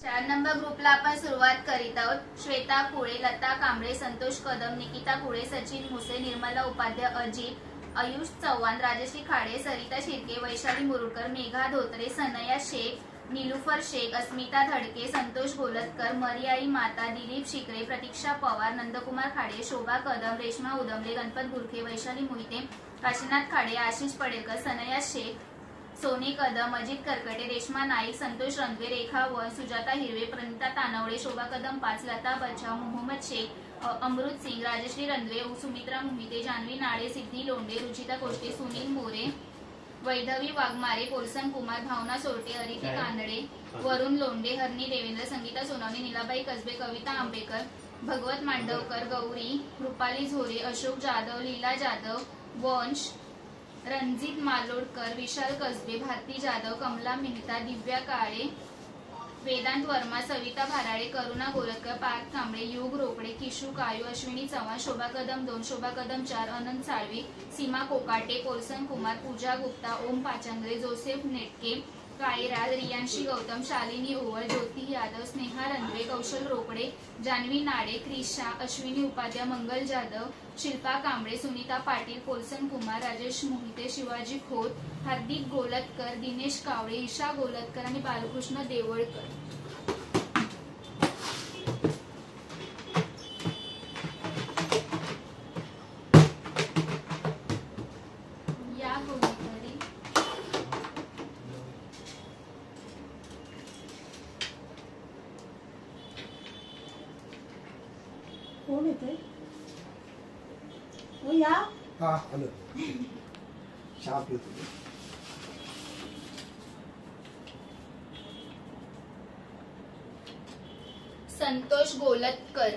4 number ग्रुपला आपण सुरुवात करीत आहोत। श्वेता कुळे, लता कांबळे, संतोष कदम, निकिता कुळे, सचिन मुसे, निर्मला उपाध्याय, अजित, आयुष चव्हाण, राजश्री खाडे, सरिता शिर्के, वैशाली मुरुडकर, मेघा धोत्रे, सनया शेख, नीलुफर शेख, अस्मिता धडके, संतोष गोलतकर, मरियाई माता, दिलीप शिकरे, प्रतीक्षा पवार, नंदकुमार खाडे, शोभा कदम, रेश्मा उदमले, गणपत गुरखे, वैशाली मोहिते, काशीनाथ खाडे, आशिष पडेलकर, सनया शेख, सोनी कदम, अजित करकटे, रेश्मा नाईक, संतोष रंगवे, रेखा वन, सुजाता हिरवे, प्रणिता तानवडे, शोभा कदम 5, लता बचाव, मोहम्मद शेख, अमृत सिंग, राजश्री रंधवे, सुमित्रा मोहिते, जानवी नाळे, सिद्धी लोंढे, रुचिता कोष्टे, सुनील मोरे, वैधवी वाघमारे, पोलसन कुमार, भावना सोरटे, अरिती कानडे, वरुण लोंढे, हरणी देवेंद्र, संगीता सोनवणे, नीलाबाई कसबे, कविता आंबेकर, भगवत मांडवकर, गौरी, रुपाली झोरे, अशोक जाधव, लीला जाधव, वंश, रणजित मालोडकर, विशाल कसबे, भारती जाधव, कमला मेहता, दिव्या काळे, वेदांत वर्मा, सविता भाराळे, करुणा गोलतकर, पार्थ कांबळे, युग रोकडे, किशू कायू, अश्विनी चव्हाण, शोभा कदम 2, शोभा कदम 4, अनंत साळवी, सीमा कोकाटे, पोलसन कुमार, पूजा गुप्ता, ओम पाचंद्रे, जोसेफ नेटके, कायराज, रियांशी गौतम, शालिनी ओवळ, ज्योती यादव, स्नेहा रंधवे, कौशल रोकडे, जानवी नाडे, क्रिशा, अश्विनी उपाध्याय, मंगल जाधव, शिल्पा कांबळे, सुनीता पाटील, पोलसन कुमार, राजेश मोहिते, शिवाजी खोत, हार्दिक गोलतकर, दिनेश कावळे, ईशा गोलतकर आणि बालकृष्ण देवळकर। कोण येते? ओ या. हाँ हेलो चहा पितो। संतोष गोलतकर।